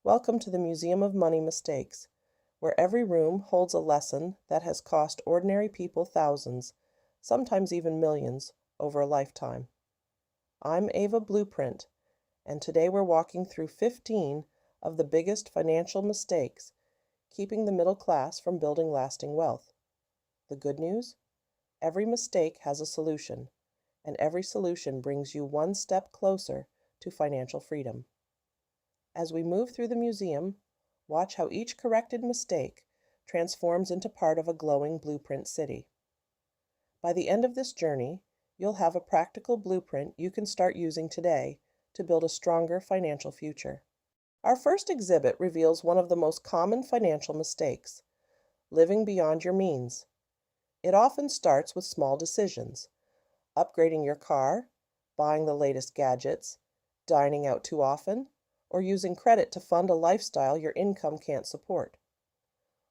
Welcome to the Museum of Money Mistakes, where every room holds a lesson that has cost ordinary people thousands, sometimes even millions, over a lifetime. I'm Ava Blueprint, and today we're walking through 15 of the biggest financial mistakes, keeping the middle class from building lasting wealth. The good news? Every mistake has a solution, and every solution brings you one step closer to financial freedom. As we move through the museum, watch how each corrected mistake transforms into part of a glowing blueprint city. By the end of this journey, you'll have a practical blueprint you can start using today to build a stronger financial future. Our first exhibit reveals one of the most common financial mistakes: living beyond your means. It often starts with small decisions: upgrading your car, buying the latest gadgets, dining out too often, or using credit to fund a lifestyle your income can't support.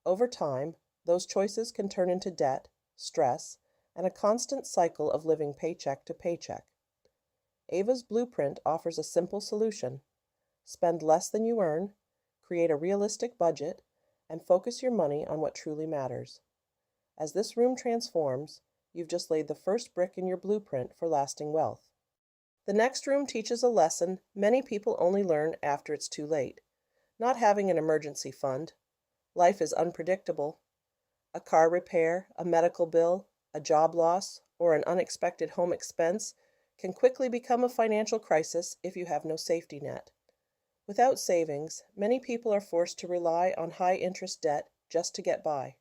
Over time, those choices can turn into debt, stress, and a constant cycle of living paycheck to paycheck. Ava's Blueprint offers a simple solution: spend less than you earn, create a realistic budget, and focus your money on what truly matters. As this room transforms, you've just laid the first brick in your blueprint for lasting wealth. The next room teaches a lesson many people only learn after it's too late: not having an emergency fund. Life is unpredictable. A car repair, a medical bill, a job loss, or an unexpected home expense can quickly become a financial crisis if you have no safety net. Without savings, many people are forced to rely on high-interest debt just to get by.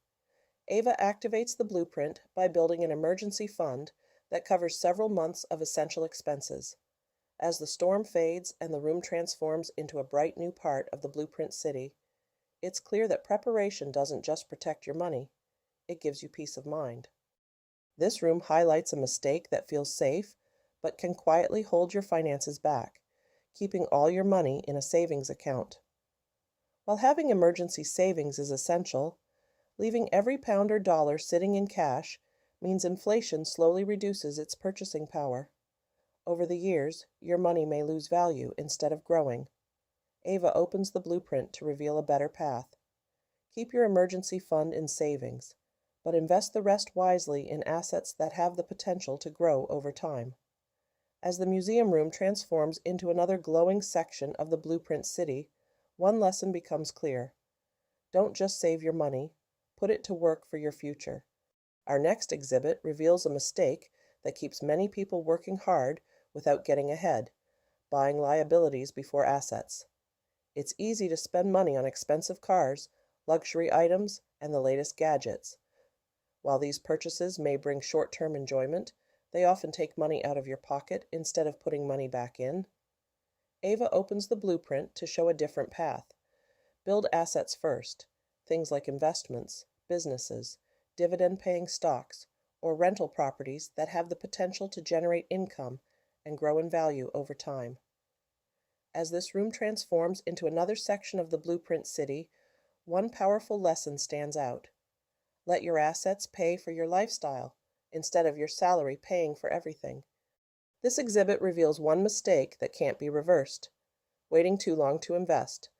Ava activates the blueprint by building an emergency fund that covers several months of essential expenses. As the storm fades and the room transforms into a bright new part of the blueprint city, it's clear that preparation doesn't just protect your money, it gives you peace of mind. This room highlights a mistake that feels safe but can quietly hold your finances back, keeping all your money in a savings account. While having emergency savings is essential, leaving every pound or dollar sitting in cash means inflation slowly reduces its purchasing power. Over the years, your money may lose value instead of growing. Ava opens the blueprint to reveal a better path. Keep your emergency fund in savings, but invest the rest wisely in assets that have the potential to grow over time. As the museum room transforms into another glowing section of the blueprint city, one lesson becomes clear: don't just save your money, put it to work for your future. Our next exhibit reveals a mistake that keeps many people working hard without getting ahead: buying liabilities before assets. It's easy to spend money on expensive cars, luxury items, and the latest gadgets. While these purchases may bring short-term enjoyment, they often take money out of your pocket instead of putting money back in. Ava opens the blueprint to show a different path. Build assets first, things like investments, businesses, dividend-paying stocks, or rental properties that have the potential to generate income and grow in value over time. As this room transforms into another section of the blueprint city, one powerful lesson stands out: let your assets pay for your lifestyle, instead of your salary paying for everything. This exhibit reveals one mistake that can't be reversed: waiting too long to invest.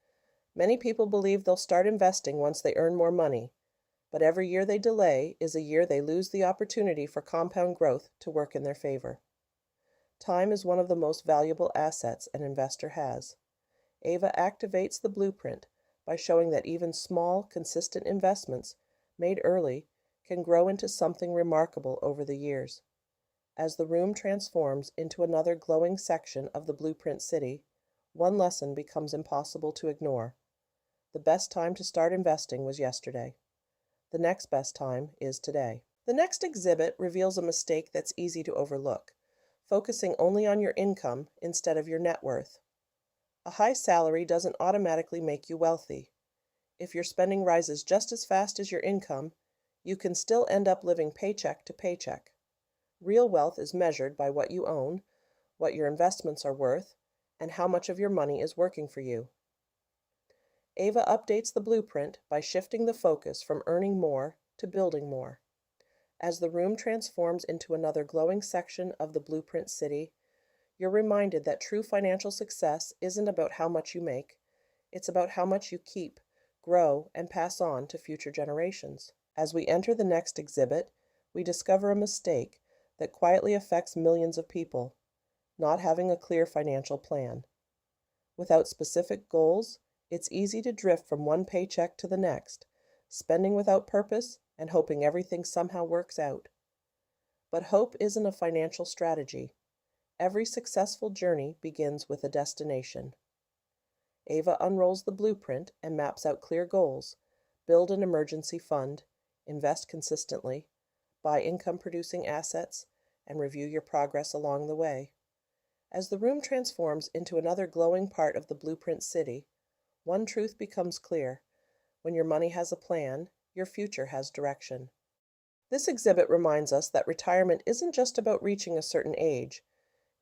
Many people believe they'll start investing once they earn more money, but every year they delay is a year they lose the opportunity for compound growth to work in their favor. Time is one of the most valuable assets an investor has. Ava activates the blueprint by showing that even small, consistent investments made early can grow into something remarkable over the years. As the room transforms into another glowing section of the blueprint city, one lesson becomes impossible to ignore: the best time to start investing was yesterday. The next best time is today. The next exhibit reveals a mistake that's easy to overlook: focusing only on your income instead of your net worth. A high salary doesn't automatically make you wealthy. If your spending rises just as fast as your income, you can still end up living paycheck to paycheck. Real wealth is measured by what you own, what your investments are worth, and how much of your money is working for you. Ava updates the blueprint by shifting the focus from earning more to building more. As the room transforms into another glowing section of the blueprint city, you're reminded that true financial success isn't about how much you make, It's about how much you keep, grow, and pass on to future generations. As we enter the next exhibit, we discover a mistake that quietly affects millions of people: not having a clear financial plan. Without specific goals, it's easy to drift from one paycheck to the next, spending without purpose and hoping everything somehow works out. But hope isn't a financial strategy. Every successful journey begins with a destination. Ava unrolls the blueprint and maps out clear goals: build an emergency fund, invest consistently, buy income-producing assets, and review your progress along the way. As the room transforms into another glowing part of the blueprint city, one truth becomes clear: when your money has a plan, your future has direction. This exhibit reminds us that retirement isn't just about reaching a certain age.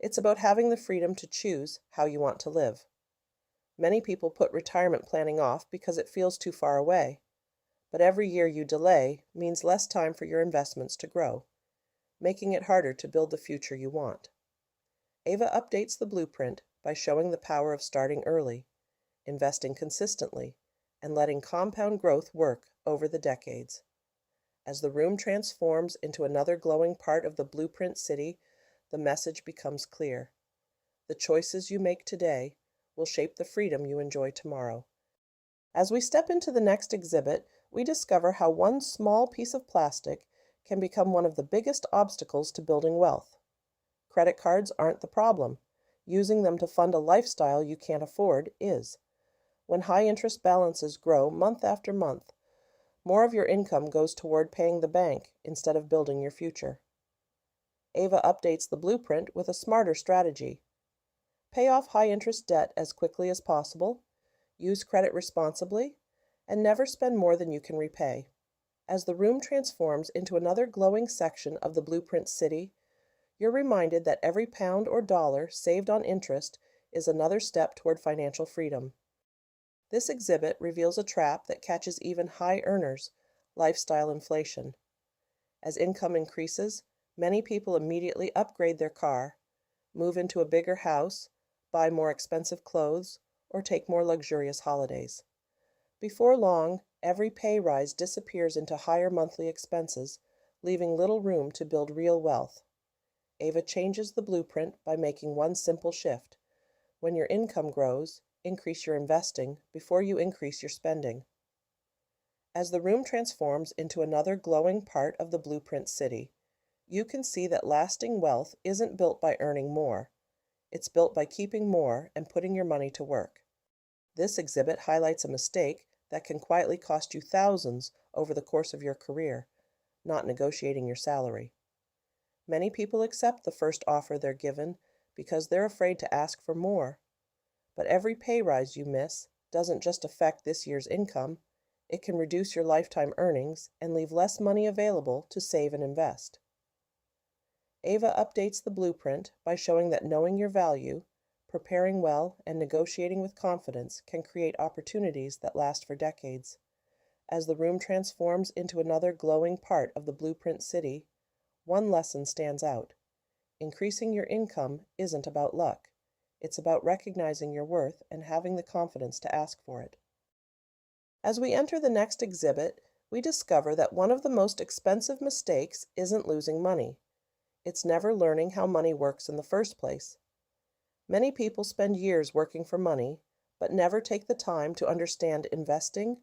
It's about having the freedom to choose how you want to live. Many people put retirement planning off because it feels too far away. But every year you delay means less time for your investments to grow, making it harder to build the future you want. Ava updates the blueprint by showing the power of starting early, investing consistently, and letting compound growth work over the decades. As the room transforms into another glowing part of the blueprint city, the message becomes clear: the choices you make today will shape the freedom you enjoy tomorrow. As we step into the next exhibit, we discover how one small piece of plastic can become one of the biggest obstacles to building wealth. Credit cards aren't the problem. Using them to fund a lifestyle you can't afford is. When high-interest balances grow month after month, more of your income goes toward paying the bank instead of building your future. Ava updates the blueprint with a smarter strategy. Pay off high-interest debt as quickly as possible, use credit responsibly, and never spend more than you can repay. As the room transforms into another glowing section of the blueprint city, you're reminded that every pound or dollar saved on interest is another step toward financial freedom. This exhibit reveals a trap that catches even high earners: lifestyle inflation. As income increases, many people immediately upgrade their car, move into a bigger house, buy more expensive clothes, or take more luxurious holidays. Before long, every pay rise disappears into higher monthly expenses, leaving little room to build real wealth. Ava changes the blueprint by making one simple shift: when your income grows, increase your investing before you increase your spending. As the room transforms into another glowing part of the blueprint city, you can see that lasting wealth isn't built by earning more. It's built by keeping more and putting your money to work. This exhibit highlights a mistake that can quietly cost you thousands over the course of your career: not negotiating your salary. Many people accept the first offer they're given because they're afraid to ask for more. But every pay rise you miss doesn't just affect this year's income, it can reduce your lifetime earnings and leave less money available to save and invest. Ava updates the blueprint by showing that knowing your value, preparing well, and negotiating with confidence can create opportunities that last for decades. As the room transforms into another glowing part of the blueprint city, one lesson stands out: increasing your income isn't about luck. It's about recognizing your worth and having the confidence to ask for it. As we enter the next exhibit, we discover that one of the most expensive mistakes isn't losing money. It's never learning how money works in the first place. Many people spend years working for money, but never take the time to understand investing,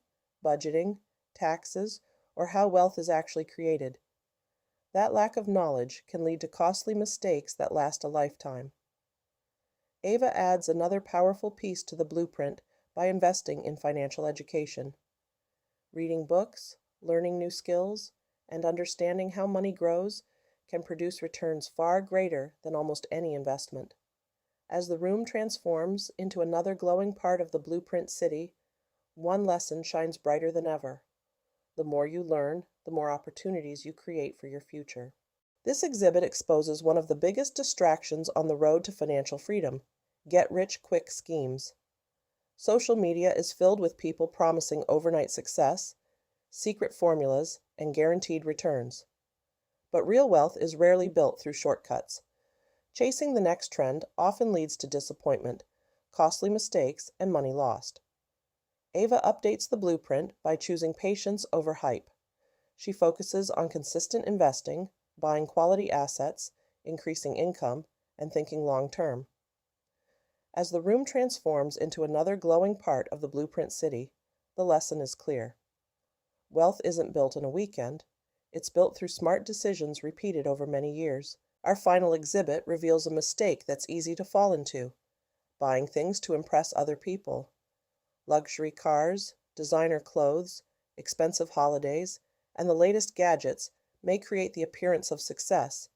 budgeting, taxes, or how wealth is actually created. That lack of knowledge can lead to costly mistakes that last a lifetime. Ava adds another powerful piece to the blueprint by investing in financial education. Reading books, learning new skills, and understanding how money grows can produce returns far greater than almost any investment. As the room transforms into another glowing part of the blueprint city, one lesson shines brighter than ever: the more you learn, the more opportunities you create for your future. This exhibit exposes one of the biggest distractions on the road to financial freedom: get-rich-quick schemes. Social media is filled with people promising overnight success, secret formulas, and guaranteed returns. But real wealth is rarely built through shortcuts. Chasing the next trend often leads to disappointment, costly mistakes, and money lost. Ava updates the blueprint by choosing patience over hype. She focuses on consistent investing, buying quality assets, increasing income, and thinking long term. As the room transforms into another glowing part of the blueprint city, the lesson is clear. Wealth isn't built in a weekend. It's built through smart decisions repeated over many years. Our final exhibit reveals a mistake that's easy to fall into: buying things to impress other people. Luxury cars, designer clothes, expensive holidays, and the latest gadgets may create the appearance of success,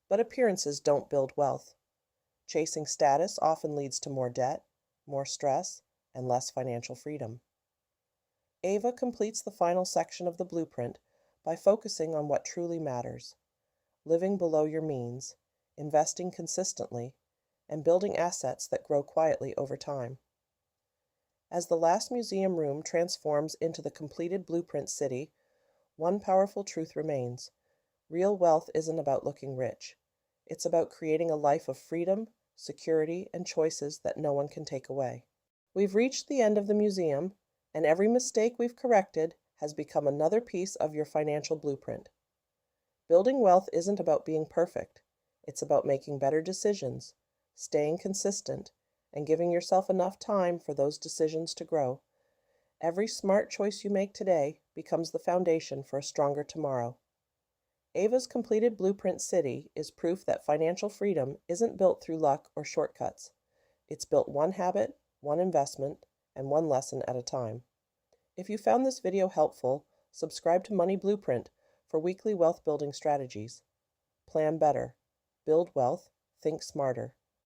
but appearances don't build wealth. Chasing status often leads to more debt, more stress, and less financial freedom. Ava completes the final section of the blueprint by focusing on what truly matters: living below your means, investing consistently, and building assets that grow quietly over time. As the last museum room transforms into the completed blueprint city, one powerful truth remains: real wealth isn't about looking rich. It's about creating a life of freedom, security, and choices that no one can take away. We've reached the end of the museum, and every mistake we've corrected has become another piece of your financial blueprint. Building wealth isn't about being perfect. It's about making better decisions, staying consistent, and giving yourself enough time for those decisions to grow. Every smart choice you make today becomes the foundation for a stronger tomorrow. Ava's completed Blueprint City is proof that financial freedom isn't built through luck or shortcuts. It's built one habit, one investment, and one lesson at a time. If you found this video helpful, subscribe to Money Blueprint for weekly wealth building strategies. Plan better. Build wealth. Think smarter.